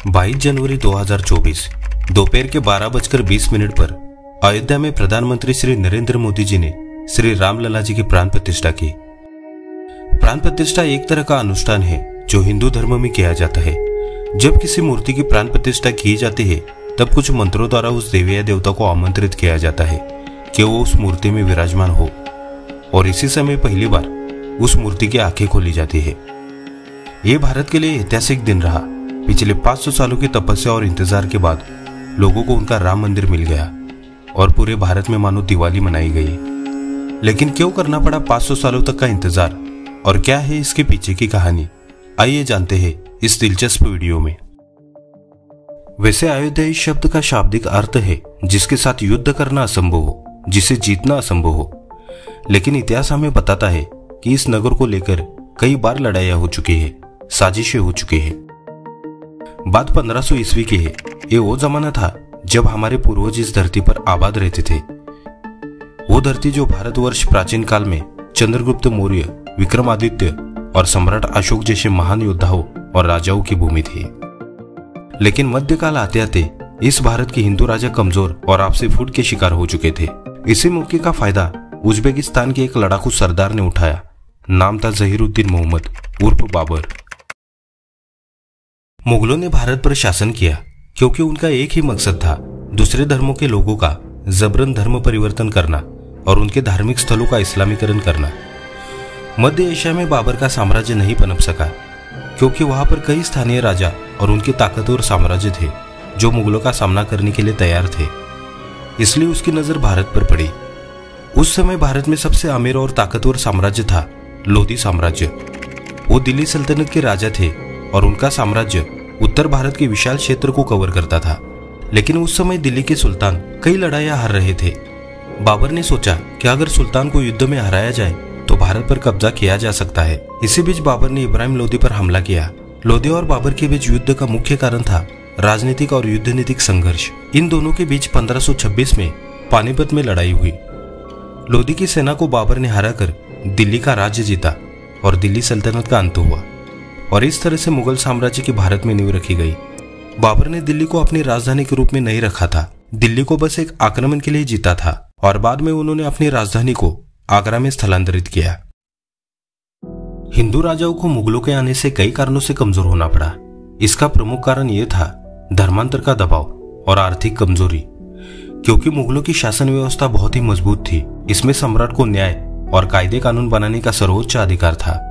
22 जनवरी 2024 दोपहर के 12:20 पर अयोध्या में प्रधानमंत्री श्री नरेंद्र मोदी जी ने श्री रामलला जी की प्राण प्रतिष्ठा की। प्राण प्रतिष्ठा एक तरह का अनुष्ठान है जो हिंदू धर्म में किया जाता है। जब किसी मूर्ति की प्राण प्रतिष्ठा की जाती है तब कुछ मंत्रों द्वारा उस देवी या देवता को आमंत्रित किया जाता है कि वो उस मूर्ति में विराजमान हो और इसी समय पहली बार उस मूर्ति की आंखें खोली जाती है। ये भारत के लिए ऐतिहासिक दिन रहा। पिछले 500 सालों की तपस्या और इंतजार के बाद लोगों को उनका राम मंदिर मिल गया और पूरे भारत में मानो दिवाली मनाई गई। लेकिन क्यों करना पड़ा 500 सालों तक का इंतजार और क्या है इसके पीछे की कहानी, आइए जानते हैं इस दिलचस्प वीडियो में। वैसे अयोध्या इस शब्द का शाब्दिक अर्थ है जिसके साथ युद्ध करना असंभव हो, जिसे जीतना असंभव हो। लेकिन इतिहास हमें बताता है कि इस नगर को लेकर कई बार लड़ाइयां हो चुकी है, साजिशें हो चुकी है। बात 1500 ईस्वी की है। ये वो जमाना था जब हमारे पूर्वज इस धरती पर आबाद रहते थे। वो धरती जो भारतवर्ष प्राचीन काल में चंद्रगुप्त मौर्य, विक्रमादित्य और सम्राट अशोक जैसे महान योद्धाओं और राजाओं की भूमि थी। लेकिन मध्यकाल आते आते इस भारत के हिंदू राजा कमजोर और आपसी फूट के शिकार हो चुके थे। इसी मौके का फायदा उज्बेकिस्तान के एक लड़ाकू सरदार ने उठाया। नाम था जहीरुद्दीन मोहम्मद उर्फ बाबर। मुगलों ने भारत पर शासन किया क्योंकि उनका एक ही मकसद था, दूसरे धर्मों के लोगों का जबरन धर्म परिवर्तन करना और उनके धार्मिक स्थलों का इस्लामीकरण करना। मध्य एशिया में बाबर का साम्राज्य नहीं पनप सका क्योंकि वहां पर कई स्थानीय राजा और उनके ताकतवर साम्राज्य थे जो मुगलों का सामना करने के लिए तैयार थे। इसलिए उसकी नजर भारत पर पड़ी। उस समय भारत में सबसे अमीर और ताकतवर साम्राज्य था लोधी साम्राज्य। वो दिल्ली सल्तनत के राजा थे और उनका साम्राज्य उत्तर भारत के विशाल क्षेत्र को कवर करता था। लेकिन उस समय दिल्ली के सुल्तान कई लड़ाइयां हार रहे थे। बाबर ने सोचा कि अगर सुल्तान को युद्ध में हराया जाए तो भारत पर कब्जा किया जा सकता है। इसी बीच बाबर ने इब्राहिम लोदी पर हमला किया। लोदी और बाबर के बीच युद्ध का मुख्य कारण था राजनीतिक और युद्धनीतिक संघर्ष। इन दोनों के बीच 1526 में पानीपत में लड़ाई हुई। लोदी की सेना को बाबर ने हराकर दिल्ली का राज्य जीता और दिल्ली सल्तनत का अंत हुआ और इस तरह से मुगल साम्राज्य की भारत में नींव रखी गई। बाबर ने दिल्ली को अपनी राजधानी के रूप में नहीं रखा था, दिल्ली को बस एक आक्रमण के लिए जीता था और बाद में उन्होंने अपनी राजधानी को आगरा में स्थलांतरित किया। हिंदू राजाओं को मुगलों के आने से कई कारणों से कमजोर होना पड़ा। इसका प्रमुख कारण यह था धर्मांतर का दबाव और आर्थिक कमजोरी, क्योंकि मुगलों की शासन व्यवस्था बहुत ही मजबूत थी। इसमें सम्राट को न्याय और कायदे कानून बनाने का सर्वोच्च अधिकार था।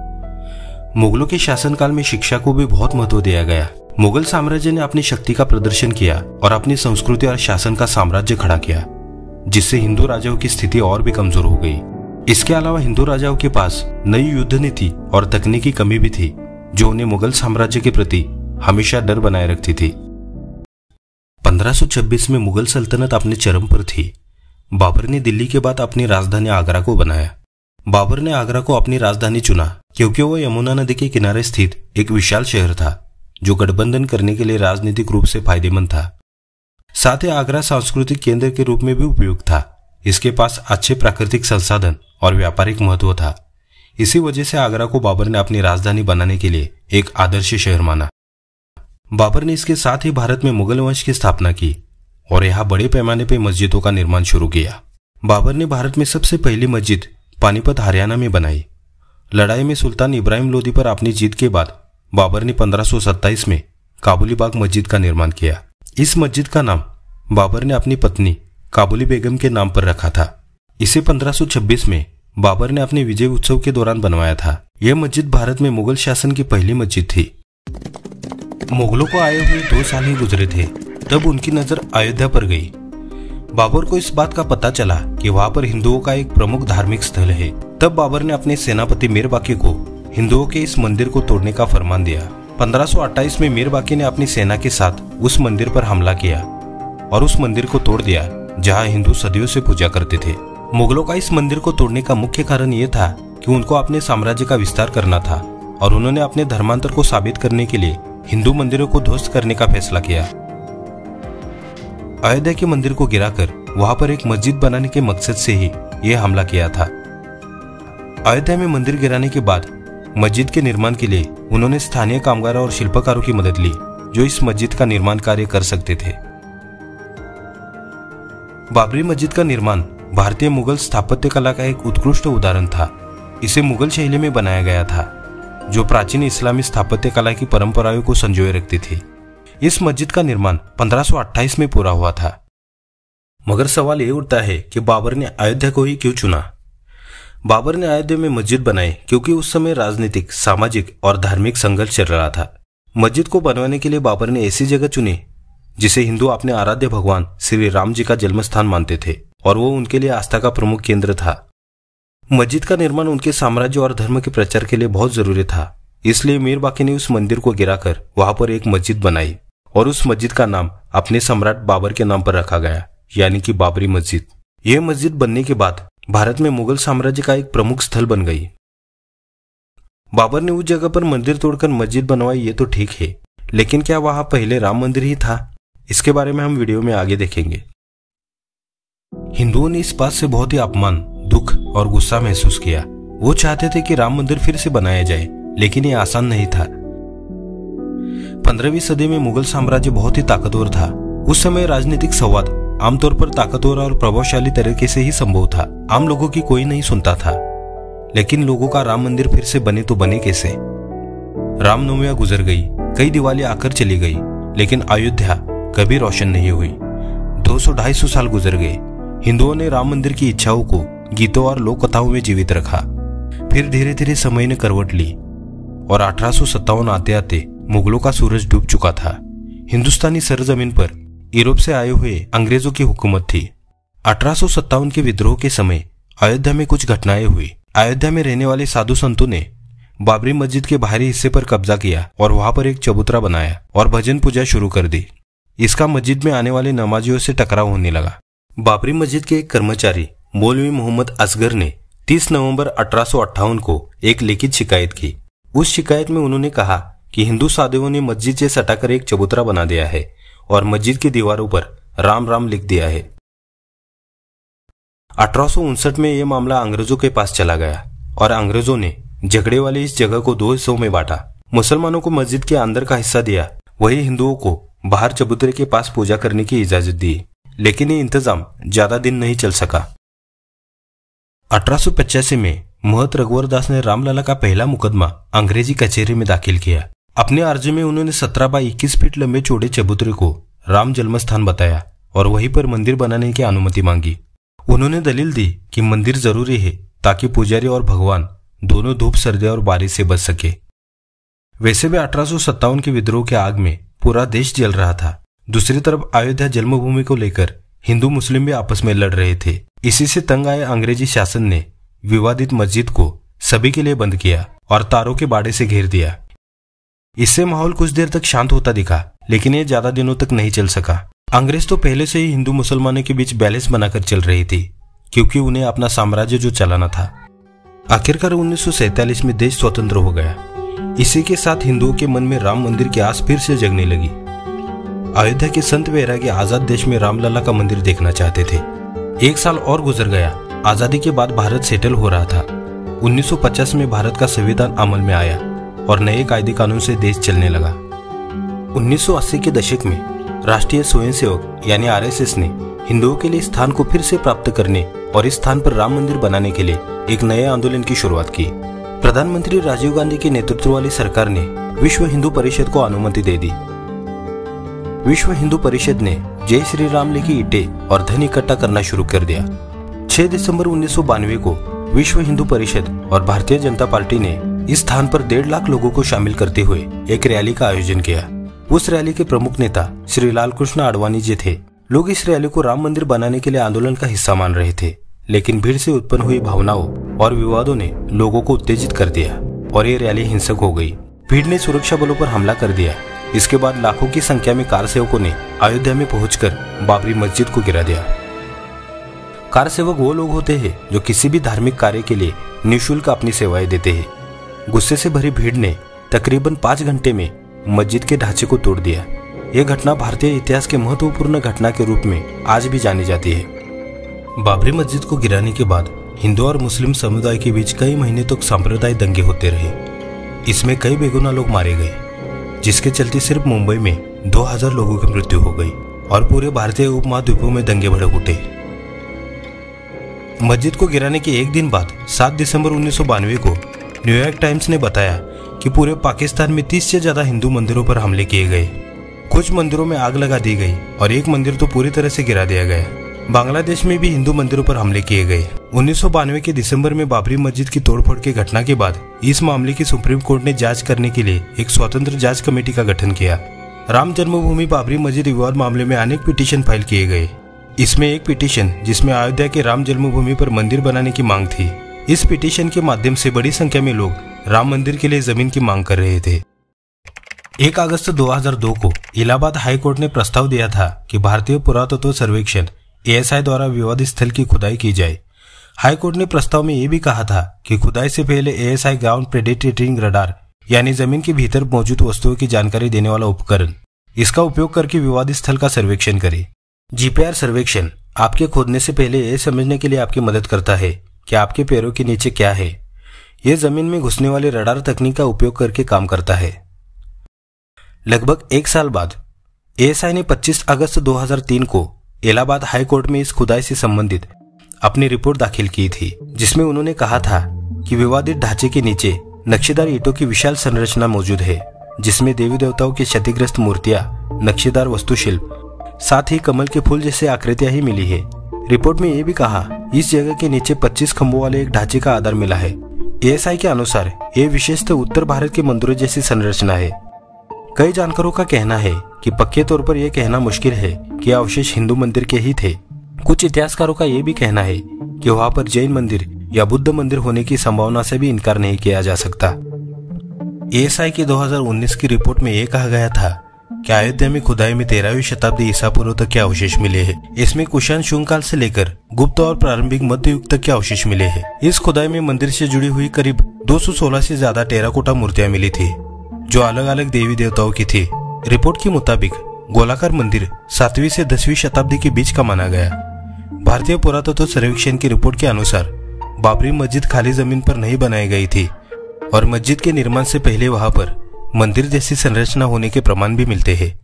मुगलों के शासनकाल में शिक्षा को भी बहुत महत्व दिया गया। मुगल साम्राज्य ने अपनी शक्ति का प्रदर्शन किया और अपनी संस्कृति और शासन का साम्राज्य खड़ा किया, जिससे हिंदू राजाओं की स्थिति और भी कमजोर हो गई। इसके अलावा हिंदू राजाओं के पास नई युद्ध नीति और तकनीकी कमी भी थी जो उन्हें मुगल साम्राज्य के प्रति हमेशा डर बनाए रखती थी। 1526 में मुगल सल्तनत अपने चरम पर थी। बाबर ने दिल्ली के बाद अपनी राजधानी आगरा को बनाया। बाबर ने आगरा को अपनी राजधानी चुना क्योंकि वह यमुना नदी के किनारे स्थित एक विशाल शहर था जो गठबंधन करने के लिए राजनीतिक रूप से फायदेमंद था। साथ ही आगरा सांस्कृतिक केंद्र के रूप में भी उपयुक्त था। इसके पास अच्छे प्राकृतिक संसाधन और व्यापारिक महत्व था। इसी वजह से आगरा को बाबर ने अपनी राजधानी बनाने के लिए एक आदर्श शहर माना। बाबर ने इसके साथ ही भारत में मुगल वंश की स्थापना की और यहाँ बड़े पैमाने पर मस्जिदों का निर्माण शुरू किया। बाबर ने भारत में सबसे पहली मस्जिद पानीपत हरियाणा में बनाई। लड़ाई में सुल्तान इब्राहिम लोदी पर अपनी जीत के बाद बाबर ने 1527 में काबुली बाग मस्जिद का निर्माण किया। इस मस्जिद का नाम बाबर ने अपनी पत्नी काबुली बेगम के नाम पर रखा था। इसे 1526 में बाबर ने अपने विजय उत्सव के दौरान बनवाया था। यह मस्जिद भारत में मुगल शासन की पहली मस्जिद थी। मुगलों को आए हुए 2 साल ही गुजरे थे तब उनकी नजर अयोध्या पर गई। बाबर को इस बात का पता चला कि वहां पर हिंदुओं का एक प्रमुख धार्मिक स्थल है। तब बाबर ने अपने सेनापति मीर बाकी को हिंदुओं के इस मंदिर को तोड़ने का फरमान दिया। 1528 में मीर बाकी ने अपनी सेना के साथ उस मंदिर पर हमला किया और उस मंदिर को तोड़ दिया जहां हिंदू सदियों से पूजा करते थे। मुगलों का इस मंदिर को तोड़ने का मुख्य कारण यह था कि उनको अपने साम्राज्य का विस्तार करना था और उन्होंने अपने धर्मांतर को साबित करने के लिए हिंदू मंदिरों को ध्वस्त करने का फैसला किया। अयोध्या के मंदिर को गिराकर वहां पर एक मस्जिद बनाने के मकसद से ही यह हमला किया था। अयोध्या में मंदिर गिराने के बाद मस्जिद के निर्माण के लिए उन्होंने स्थानीय कामगारों और शिल्पकारों की मदद ली जो इस मस्जिद का निर्माण कार्य कर सकते थे। बाबरी मस्जिद का निर्माण भारतीय मुगल स्थापत्य कला का एक उत्कृष्ट उदाहरण था। इसे मुगल शैली में बनाया गया था, जो प्राचीन इस्लामी स्थापत्य कला की परंपराओं को संजोए रखती थी। इस मस्जिद का निर्माण 1528 में पूरा हुआ था। मगर सवाल ये उठता है कि बाबर ने अयोध्या को ही क्यों चुना। बाबर ने अयोध्या में मस्जिद बनाई क्योंकि उस समय राजनीतिक, सामाजिक और धार्मिक संघर्ष चल रहा था। मस्जिद को बनवाने के लिए बाबर ने ऐसी जगह चुनी जिसे हिंदू अपने आराध्य भगवान श्री राम जी का जन्म स्थान मानते थे और वो उनके लिए आस्था का प्रमुख केंद्र था। मस्जिद का निर्माण उनके साम्राज्य और धर्म के प्रचार के लिए बहुत जरूरी था, इसलिए मीर बाकी ने उस मंदिर को गिराकर वहां पर एक मस्जिद बनाई और उस मस्जिद का नाम अपने सम्राट बाबर के नाम पर रखा गया, यानी कि बाबरी मस्जिद। यह मस्जिद बनने के बाद भारत में मुगल साम्राज्य का एक प्रमुख स्थल बन गई। बाबर ने उस जगह पर मंदिर तोड़कर मस्जिद बनवाई, ये तो ठीक है, लेकिन क्या वहां पहले राम मंदिर ही था? इसके बारे में हम वीडियो में आगे देखेंगे। हिंदुओं ने इस बात से बहुत ही अपमान, दुख और गुस्सा महसूस किया। वो चाहते थे कि राम मंदिर फिर से बनाया जाए, लेकिन ये आसान नहीं था। 15वीं सदी में मुगल साम्राज्य बहुत ही ताकतवर था। उस समय राजनीतिक संवाद आमतौर पर ताकतवर और प्रभावशाली तरीके से ही संभव था। आम लोगों की कोई नहीं सुनता था। लेकिन लोगों का राम मंदिर फिर से बने तो बने कैसे? रामनवमियां गुजर गई, कई दिवाली आकर चली गई, लेकिन अयोध्या कभी रोशन नहीं हुई। 200-250 साल गुजर गए। हिंदुओं ने राम मंदिर की इच्छाओं को गीतों और लोक कथाओं में जीवित रखा। फिर धीरे धीरे समय ने करवट ली और 1857 आते आते मुगलों का सूरज डूब चुका था। हिंदुस्तानी सरजमीन पर यूरोप से आए हुए अंग्रेजों की हुकूमत थी। 1857 के विद्रोह के समय अयोध्या में कुछ घटनाएं हुई। अयोध्या में रहने वाले साधु संतों ने बाबरी मस्जिद के बाहरी हिस्से पर कब्जा किया और वहां पर एक चबूतरा बनाया और भजन पूजा शुरू कर दी। इसका मस्जिद में आने वाले नमाजियों से टकराव होने लगा। बाबरी मस्जिद के एक कर्मचारी मौलवी मोहम्मद असगर ने 30 नवंबर 1858 को एक लिखित शिकायत की। उस शिकायत में उन्होंने कहा कि हिंदू साधुओं ने मस्जिद से सटाकर एक चबूतरा बना दिया है और मस्जिद की दीवारों पर राम राम लिख दिया है। 1859 में यह मामला अंग्रेजों के पास चला गया और अंग्रेजों ने झगड़े वाली इस जगह को 2 हिस्सों में बांटा। मुसलमानों को मस्जिद के अंदर का हिस्सा दिया, वही हिंदुओं को बाहर चबूतरे के पास पूजा करने की इजाजत दी। लेकिन ये इंतजाम ज्यादा दिन नहीं चल सका। 1885 में महत रघुवर दास ने रामलला का पहला मुकदमा अंग्रेजी कचहरी में दाखिल किया। अपने अर्जी में उन्होंने 17 बाई 21 फीट लंबे चौड़े चबूतरे को राम जन्मस्थान बताया और वहीं पर मंदिर बनाने की अनुमति मांगी। उन्होंने दलील दी कि मंदिर जरूरी है ताकि पुजारी और भगवान दोनों धूप, सर्दी और बारिश से बच सके। वैसे भी 1857 के विद्रोह के आग में पूरा देश जल रहा था। दूसरी तरफ अयोध्या जन्मभूमि को लेकर हिंदू मुस्लिम भी आपस में लड़ रहे थे। इसी से तंग आए अंग्रेजी शासन ने विवादित मस्जिद को सभी के लिए बंद किया और तारों के बाड़े से घेर दिया। इससे माहौल कुछ देर तक शांत होता दिखा, लेकिन ये ज्यादा दिनों तक नहीं चल सका। अंग्रेज तो पहले से ही हिंदू मुसलमानों के बीच बैलेंस बनाकर चल रही थी, क्योंकि उन्हें अपना साम्राज्य जो चलाना था। आखिरकार 1947 में देश स्वतंत्र हो गया। इसी के साथ हिंदुओं के मन में राम मंदिर की आस फिर से जगने लगी। अयोध्या के संत वैरागी आजाद देश में रामलला का मंदिर देखना चाहते थे। 1 साल और गुजर गया। आजादी के बाद भारत सेटल हो रहा था। 1950 में भारत का संविधान अमल में आया और नए कायदे कानून से देश चलने लगा। 1980 के दशक में राष्ट्रीय स्वयंसेवक यानी आरएसएस ने हिंदुओं के लिए स्थान को फिर से प्राप्त करने और इस स्थान पर राम मंदिर बनाने के लिए एक नए आंदोलन की शुरुआत की। प्रधानमंत्री राजीव गांधी के नेतृत्व वाली सरकार ने विश्व हिंदू परिषद को अनुमति दे दी। विश्व हिंदू परिषद ने जय श्री राम लिखी ईंटें और धन इकट्ठा करना शुरू कर दिया। 6 दिसंबर 1992 को विश्व हिंदू परिषद और भारतीय जनता पार्टी ने इस स्थान पर 1.5 लाख लोगों को शामिल करते हुए एक रैली का आयोजन किया। उस रैली के प्रमुख नेता श्री लालकृष्ण आडवाणी जी थे। लोग इस रैली को राम मंदिर बनाने के लिए आंदोलन का हिस्सा मान रहे थे, लेकिन भीड़ से उत्पन्न हुई भावनाओं और विवादों ने लोगों को उत्तेजित कर दिया और ये रैली हिंसक हो गई। भीड़ ने सुरक्षा बलों पर हमला कर दिया। इसके बाद लाखों की संख्या में कार सेवकों ने अयोध्या में पहुंचकर बाबरी मस्जिद को गिरा दिया। कार सेवक वो लोग होते हैं जो किसी भी धार्मिक कार्य के लिए निःशुल्क अपनी सेवाएं देते हैं। गुस्से से भरी भीड़ ने तकरीबन 5 घंटे में मस्जिद के ढांचे को तोड़ दिया। यह घटना भारतीय इतिहास के महत्वपूर्ण घटना के रूप में आज भी जानी जाती है। बाबरी मस्जिद को गिराने के बाद हिंदू और मुस्लिम समुदाय के बीच कई महीने तक सांप्रदायिक दंगे होते रहे। इसमें कई बेगुनाह लोग मारे गए, जिसके चलते सिर्फ मुंबई में 2000 लोगों की मृत्यु हो गई और पूरे भारतीय उपमहाद्वीपों में दंगे भड़क उठे। मस्जिद को गिराने के एक दिन बाद 7 दिसंबर 1992 को न्यूयॉर्क टाइम्स ने बताया कि पूरे पाकिस्तान में 30 से ज्यादा हिंदू मंदिरों पर हमले किए गए। कुछ मंदिरों में आग लगा दी गई और एक मंदिर तो पूरी तरह से गिरा दिया गया। बांग्लादेश में भी हिंदू मंदिरों पर हमले किए गए। 1992 के दिसंबर में बाबरी मस्जिद की तोड़फोड़ की घटना के बाद इस मामले की सुप्रीम कोर्ट ने जांच करने के लिए एक स्वतंत्र जांच कमेटी का गठन किया। राम जन्मभूमि बाबरी मस्जिद विवाद मामले में अनेक पिटीशन फाइल किए गए। इसमें एक पिटीशन जिसमें अयोध्या के राम जन्मभूमि पर मंदिर बनाने की मांग थी। इस पिटीशन के माध्यम से बड़ी संख्या में लोग राम मंदिर के लिए जमीन की मांग कर रहे थे। 1 अगस्त 2002 को इलाहाबाद हाई कोर्ट ने प्रस्ताव दिया था कि भारतीय पुरातत्व सर्वेक्षण ASI द्वारा विवाद स्थल की खुदाई की जाए। हाई कोर्ट ने प्रस्ताव में यह भी कहा था कि खुदाई से पहले ASI ग्राउंड प्रेडिक्टिंग रडार यानी जमीन के भीतर मौजूद वस्तुओं की जानकारी देने वाला उपकरण, इसका उपयोग करके विवाद स्थल का सर्वेक्षण करे। GPR सर्वेक्षण आपके खोदने से पहले यह समझने के लिए आपकी मदद करता है कि आपके पैरों के नीचे क्या है। यह जमीन में घुसने वाले रडार तकनीक का उपयोग करके काम करता है। लगभग 1 साल बाद ASI ने 25 अगस्त 2003 को इलाहाबाद हाई कोर्ट में इस खुदाई से संबंधित अपनी रिपोर्ट दाखिल की थी, जिसमें उन्होंने कहा था कि विवादित ढांचे के नीचे नक्शेदार ईंटों की विशाल संरचना मौजूद है, जिसमें देवी देवताओं की क्षतिग्रस्त मूर्तियां, नक्शेदार वास्तुशिल्प, साथ ही कमल के फूल जैसे आकृतियां ही मिली है। रिपोर्ट में यह भी कहा इस जगह के नीचे 25 खंभों वाले एक ढांचे का आधार मिला है। ASI के अनुसार यह विशेषतः उत्तर भारत के मंदिरों जैसी संरचना है। कई जानकारों का कहना है कि पक्के तौर पर यह कहना मुश्किल है कि अवशेष हिंदू मंदिर के ही थे। कुछ इतिहासकारों का यह भी कहना है कि वहां पर जैन मंदिर या बुद्ध मंदिर होने की संभावना से भी इनकार नहीं किया जा सकता। ASI की 2019 की रिपोर्ट में यह कहा गया था कि अयोध्या में खुदाई में 13वीं शताब्दी ईसा पूर्व तक के अवशेष मिले हैं। इसमें कुषाण शुंगकाल से लेकर गुप्त और प्रारंभिक मध्य युग तक के अवशेष मिले हैं। इस खुदाई में मंदिर से जुड़ी हुई करीब 216 से ज्यादा टेराकोटा मूर्तियां मिली थी, जो अलग अलग देवी देवताओं की थी। रिपोर्ट के मुताबिक गोलाकार मंदिर 7वीं से 10वीं शताब्दी के बीच का माना गया। भारतीय पुरातत्व सर्वेक्षण की रिपोर्ट के अनुसार बाबरी मस्जिद खाली जमीन पर नहीं बनाई गई थी और मस्जिद के निर्माण से पहले वहां पर मंदिर जैसी संरचना होने के प्रमाण भी मिलते हैं।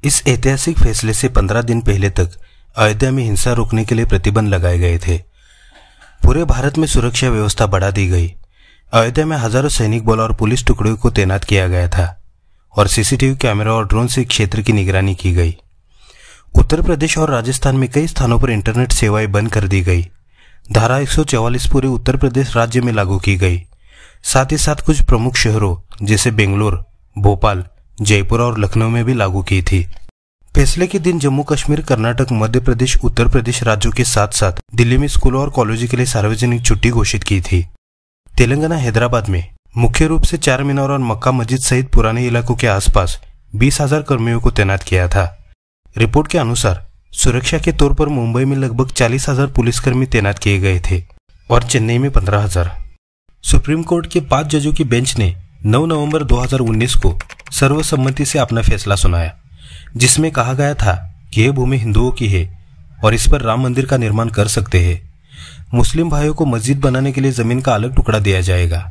इस ऐतिहासिक फैसले से 15 दिन पहले तक अयोध्या में हिंसा रोकने के लिए प्रतिबंध लगाए गए थे। पूरे भारत में सुरक्षा व्यवस्था बढ़ा दी गई। अयोध्या में हजारों सैनिक बल और पुलिस टुकड़ों को तैनात किया गया था और CCTV कैमरा और ड्रोन से क्षेत्र की निगरानी की गई। उत्तर प्रदेश और राजस्थान में कई स्थानों पर इंटरनेट सेवाएं बंद कर दी गई। धारा 144 पूरे उत्तर प्रदेश राज्य में लागू की गई। साथ ही साथ कुछ प्रमुख शहरों जैसे बेंगलोर, भोपाल, जयपुर और लखनऊ में भी लागू की थी। फैसले के दिन जम्मू कश्मीर, कर्नाटक, मध्य प्रदेश, उत्तर प्रदेश राज्यों के साथ साथ दिल्ली में स्कूलों और कॉलेजों के लिए सार्वजनिक छुट्टी घोषित की थी। तेलंगाना, हैदराबाद में मुख्य रूप से चार मीनार और मक्का मस्जिद सहित पुराने इलाकों के आसपास 20,000 कर्मियों को तैनात किया था। रिपोर्ट के अनुसार सुरक्षा के तौर पर मुंबई में लगभग 40,000 पुलिसकर्मी तैनात किए गए थे और चेन्नई में 15,000। सुप्रीम कोर्ट के 5 जजों की बेंच ने 9 नवंबर 2019 को सर्वसम्मति से अपना फैसला सुनाया, जिसमें कहा गया था कि यह भूमि हिंदुओं की है और इस पर राम मंदिर का निर्माण कर सकते हैं। मुस्लिम भाइयों को मस्जिद बनाने के लिए जमीन का अलग टुकड़ा दिया जाएगा।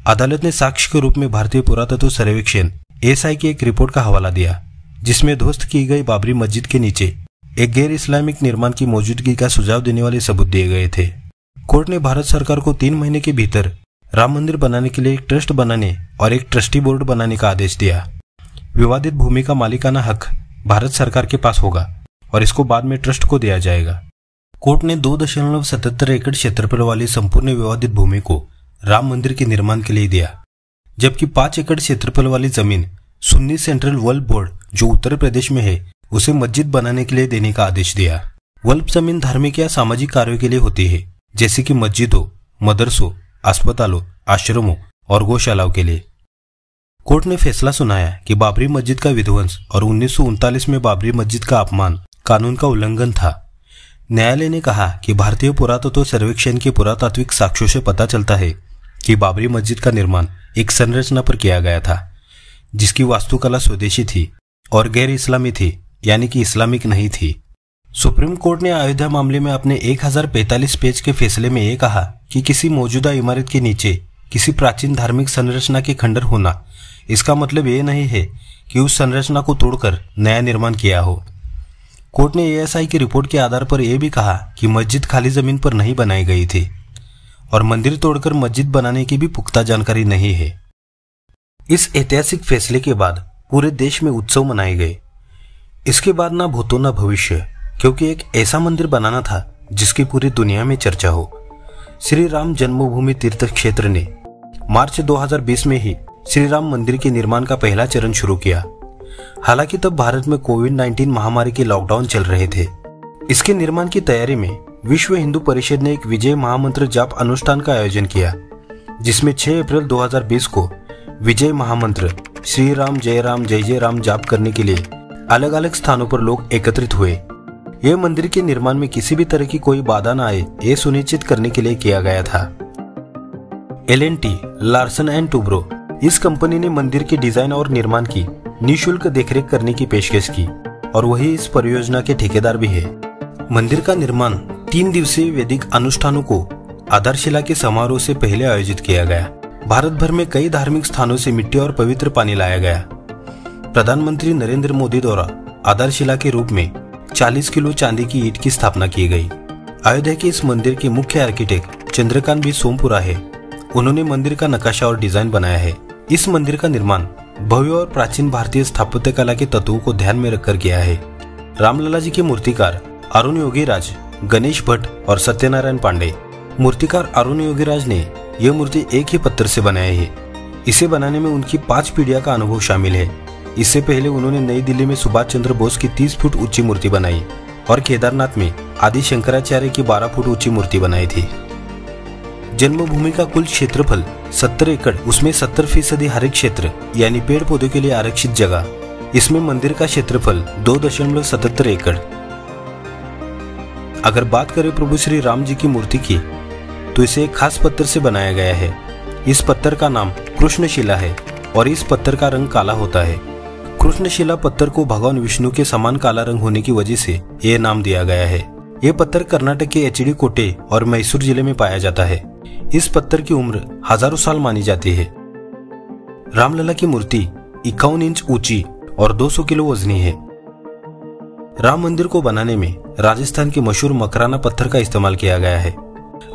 अदालत ने साक्ष्य के रूप में भारतीय पुरातत्व सर्वेक्षण ASI की एक रिपोर्ट का हवाला दिया, जिसमें ध्वस्त की गई बाबरी मस्जिद के नीचे एक गैर इस्लामिक निर्माण की मौजूदगी का सुझाव देने वाले सबूत दिए गए थे। कोर्ट ने भारत सरकार को 3 महीने के भीतर राम मंदिर बनाने के लिए एक ट्रस्ट बनाने और एक ट्रस्टी बोर्ड बनाने का आदेश दिया। विवादित भूमि का मालिकाना हक भारत सरकार के पास होगा और इसको बाद में ट्रस्ट को दिया जाएगा। कोर्ट ने 2.77 एकड़ क्षेत्रफल वाली संपूर्ण विवादित भूमि को राम मंदिर के निर्माण के लिए दिया, जबकि 5 एकड़ क्षेत्रफल वाली जमीन सुन्नी सेंट्रल वल्फ बोर्ड जो उत्तर प्रदेश में है उसे मस्जिद बनाने के लिए देने का आदेश दिया। वल्फ जमीन धार्मिक या सामाजिक कार्यों के लिए होती है, जैसे कि मस्जिदों, मदरसों, अस्पतालों, आश्रमों और गौशालाओं के लिए। कोर्ट ने फैसला सुनाया कि बाबरी मस्जिद का विध्वंस और 1939 में बाबरी मस्जिद का अपमान कानून का उल्लंघन था। न्यायालय ने कहा कि भारतीय पुरातत्व सर्वेक्षण के पुरातात्विक साक्ष्यों से पता चलता है कि बाबरी मस्जिद का निर्माण एक संरचना पर किया गया था, जिसकी वास्तुकला स्वदेशी थी और गैर इस्लामी थी, यानी कि इस्लामिक नहीं थी। सुप्रीम कोर्ट ने अयोध्या मामले में अपने 1045 पेज के फैसले में यह कहा कि किसी मौजूदा इमारत के नीचे किसी प्राचीन धार्मिक संरचना के खंडर होना इसका मतलब ये नहीं है कि उस संरचना को तोड़कर नया निर्माण किया हो। कोर्ट ने एएसआई की रिपोर्ट के आधार पर यह भी कहा कि मस्जिद खाली जमीन पर नहीं बनाई गई थी और मंदिर तोड़कर मस्जिद बनाने की भी पुख्ता जानकारी नहीं है। इस ऐतिहासिक फैसले के बाद पूरे देश में उत्सव मनाए गए। इसके बाद ना भूतो ना भविष्य, क्योंकि एक ऐसा मंदिर बनाना था जिसकी पूरी दुनिया में चर्चा हो। श्री राम जन्मभूमि तीर्थ क्षेत्र ने मार्च 2020 में ही श्री राम मंदिर के निर्माण का पहला चरण शुरू किया। हालांकि तब भारत में कोविड-19 महामारी के लॉकडाउन चल रहे थे। इसके निर्माण की तैयारी में विश्व हिंदू परिषद ने एक विजय महामंत्र जाप अनुष्ठान का आयोजन किया, जिसमें 6 अप्रैल 2020 को विजय महामंत्र श्री राम जय जय राम जाप करने के लिए अलग अलग स्थानों पर लोग एकत्रित हुए। यह मंदिर के निर्माण में किसी भी तरह की कोई बाधा न आए, ये सुनिश्चित करने के लिए किया गया था। L&T लार्सन एंड टूब्रो, इस कंपनी ने मंदिर के डिजाइन और निर्माण की निःशुल्क देखरेख करने की पेशकश की और वही इस परियोजना के ठेकेदार भी है। मंदिर का निर्माण 3 दिवसीय वैदिक अनुष्ठानों को आधारशिला के समारोह से पहले आयोजित किया गया। भारत भर में कई धार्मिक स्थानों से मिट्टी और पवित्र पानी लाया गया। प्रधानमंत्री नरेंद्र मोदी द्वारा आधारशिला के रूप में 40 किलो चांदी की ईंट की स्थापना की गई। अयोध्या के इस मंदिर के मुख्य आर्किटेक्ट चंद्रकांत बी सोमपुरा है। उन्होंने मंदिर का नक्शा और डिजाइन बनाया है। इस मंदिर का निर्माण भव्य और प्राचीन भारतीय स्थापत्य कला के तत्वों को ध्यान में रखकर किया है। रामलला जी के मूर्तिकार अरुण योगीराज, गणेश भट्ट और सत्यनारायण पांडे। मूर्तिकार अरुण योगीराज ने यह मूर्ति एक ही पत्थर से बनाई है। इसे बनाने में उनकी 5 पीढ़ियों का अनुभव शामिल है। इससे पहले उन्होंने नई दिल्ली में सुभाष चंद्र बोस की 30 फुट ऊंची मूर्ति बनाई और केदारनाथ में आदि शंकराचार्य की 12 फुट ऊंची मूर्ति बनाई थी। जन्मभूमि का कुल क्षेत्रफल 70 एकड़, उसमें 70% हरित क्षेत्र यानी पेड़ पौधों के लिए आरक्षित जगह। इसमें मंदिर का क्षेत्रफल 2.77 एकड़। अगर बात करें प्रभु श्री राम जी की मूर्ति की, तो इसे एक खास पत्थर से बनाया गया है। इस पत्थर का नाम कृष्णशिला है और इस पत्थर का रंग काला होता है। कृष्णशिला पत्थर को भगवान विष्णु के समान काला रंग होने की वजह से यह नाम दिया गया है। यह पत्थर कर्नाटक के एचडी कोटे और मैसूर जिले में पाया जाता है। इस पत्थर की उम्र हजारों साल मानी जाती है। रामलला की मूर्ति 51 इंच ऊंची और 200 किलो वजनी है। राम मंदिर को बनाने में राजस्थान के मशहूर मकराना पत्थर का इस्तेमाल किया गया है।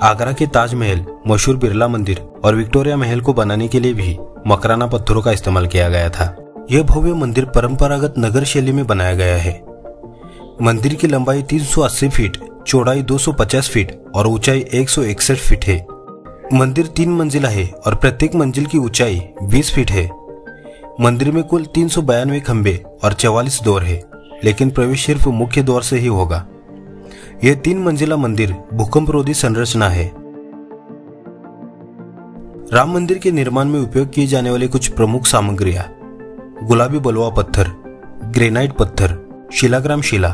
आगरा के ताजमहल, मशहूर बिरला मंदिर और विक्टोरिया महल को बनाने के लिए भी मकराना पत्थरों का इस्तेमाल किया गया था। यह भव्य मंदिर परंपरागत नगर शैली में बनाया गया है। मंदिर की लंबाई 380 फीट, चौड़ाई 250 फीट और ऊंचाई 161 फीट है। मंदिर 3 मंजिला है और प्रत्येक मंजिल की ऊंचाई 20 फीट है। मंदिर में कुल 392 खंबे और 44 द्वार है, लेकिन प्रवेश सिर्फ मुख्य द्वार से ही होगा। यह 3 मंजिला मंदिर भूकंपरोधी संरचना है। राम मंदिर के निर्माण में उपयोग किए जाने वाले कुछ प्रमुख सामग्रियां: गुलाबी बलुआ पत्थर, ग्रेनाइट पत्थर, शिलाग्राम शिला,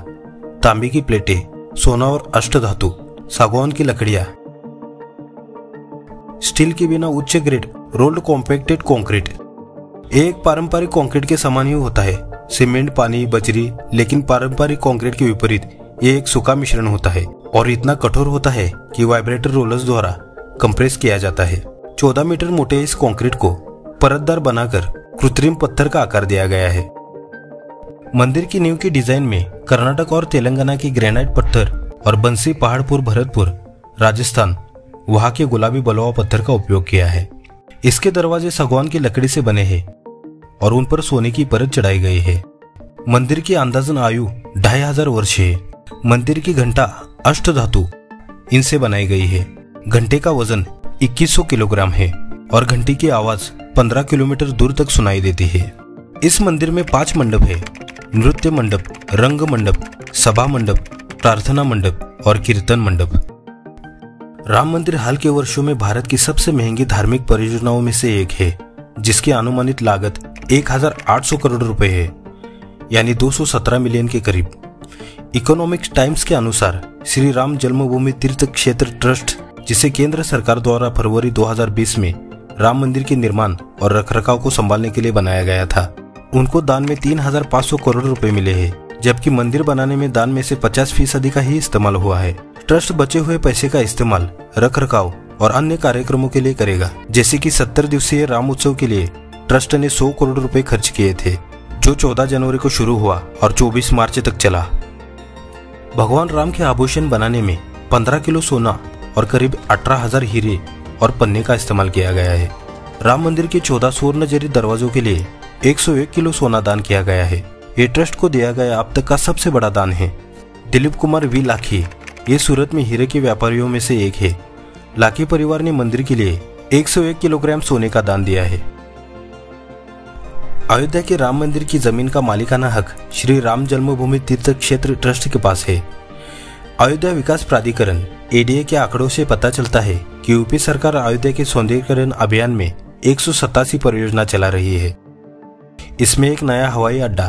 तांबे की प्लेटें, सोना और अष्टधातु, सागवान की लकड़ियां, स्टील के बिना उच्च ग्रेड रोल्ड कॉम्पैक्टेड कंक्रीट। एक पारंपरिक कंक्रीट के समान ही होता है, सीमेंट, पानी, बजरी, लेकिन पारंपरिक कंक्रीट के विपरीत ये एक सूखा मिश्रण होता है और इतना कठोर होता है कि वाइब्रेटर रोलर्स द्वारा कंप्रेस किया जाता है। 14 मीटर मोटे इस कंक्रीट को परतदार बनाकर कृत्रिम पत्थर का आकार दिया गया है। मंदिर की नींव की डिजाइन में कर्नाटक और तेलंगाना की ग्रेनाइट पत्थर और बंसी, पहाड़पुर, भरतपुर, राजस्थान, वहां के गुलाबी बलुआ पत्थर का उपयोग किया है। इसके दरवाजे सागवान की लकड़ी से बने हैं और उन पर सोने की परत चढ़ाई गई है। मंदिर की अंदाजन आयु 2500 वर्ष है। मंदिर की घंटा अष्टधातु इनसे बनाई गई है। घंटे का वजन 2100 किलोग्राम है और घंटी की आवाज 15 किलोमीटर दूर तक सुनाई देती है। इस मंदिर में 5 मंडप है: नृत्य मंडप, रंग मंडप, सभा मंडप, प्रार्थना मंडप और कीर्तन मंडप। राम मंदिर हाल के वर्षों में भारत की सबसे महंगी धार्मिक परियोजनाओं में से एक है, जिसकी अनुमानित लागत 1800 करोड़ रुपए है, यानी 217 मिलियन के करीब। इकोनॉमिक्स टाइम्स के अनुसार श्री राम जन्मभूमि तीर्थ क्षेत्र ट्रस्ट, जिसे केंद्र सरकार द्वारा फरवरी 2020 में राम मंदिर के निर्माण और रखरखाव को संभालने के लिए बनाया गया था, उनको दान में 3500 करोड़ रुपए मिले हैं, जबकि मंदिर बनाने में दान में से 50% का ही इस्तेमाल हुआ है। ट्रस्ट बचे हुए पैसे का इस्तेमाल रखरखाव और अन्य कार्यक्रमों के लिए करेगा, जैसे कि 70 दिवसीय राम उत्सव के लिए ट्रस्ट ने 100 करोड़ रुपए खर्च किए थे, जो 14 जनवरी को शुरू हुआ और 24 मार्च तक चला। भगवान राम के आभूषण बनाने में 15 किलो सोना और करीब 18,000 हीरे और पन्ने का इस्तेमाल किया गया है। राम मंदिर के 14 स्वर्ण जरी दरवाजों के लिए 101 किलो सोना दान किया गया है। ये ट्रस्ट को दिया गया अब तक का सबसे बड़ा दान है। दिलीप कुमार वी लाखी ये सूरत में हीरे के व्यापारियों में से एक है। लाखी परिवार ने मंदिर के लिए 101 किलोग्राम सोने का दान दिया है। अयोध्या के राम मंदिर की जमीन का मालिकाना हक श्री राम जन्मभूमि तीर्थ क्षेत्र ट्रस्ट के पास है। अयोध्या विकास प्राधिकरण एडीए के आंकड़ों से पता चलता है कि यूपी सरकार अयोध्या के सौंदर्यीकरण अभियान में 187 परियोजना चला रही है। इसमें एक नया हवाई अड्डा,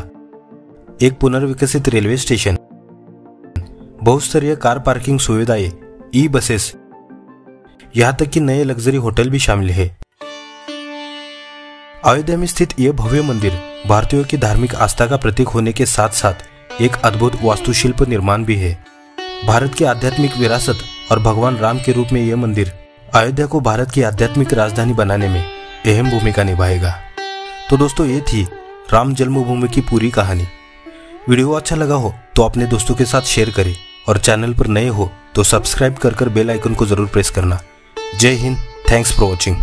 एक पुनर्विकसित रेलवे स्टेशन, बहुस्तरीय कार पार्किंग सुविधाएं, ई बसेस, यहां तक कि नए लग्जरी होटल भी शामिल है। अयोध्या में स्थित यह भव्य मंदिर भारतीयों की धार्मिक आस्था का प्रतीक होने के साथ साथ एक अद्भुत वास्तुशिल्प निर्माण भी है। भारत की आध्यात्मिक विरासत और भगवान राम के रूप में यह मंदिर अयोध्या को भारत की आध्यात्मिक राजधानी बनाने में अहम भूमिका निभाएगा। तो दोस्तों, ये थी राम जन्मभूमि की पूरी कहानी। वीडियो अच्छा लगा हो तो अपने दोस्तों के साथ शेयर करें और चैनल पर नए हो तो सब्सक्राइब कर बेल आइकन को जरूर प्रेस करना। जय हिंद, थैंक्स फॉर वॉचिंग।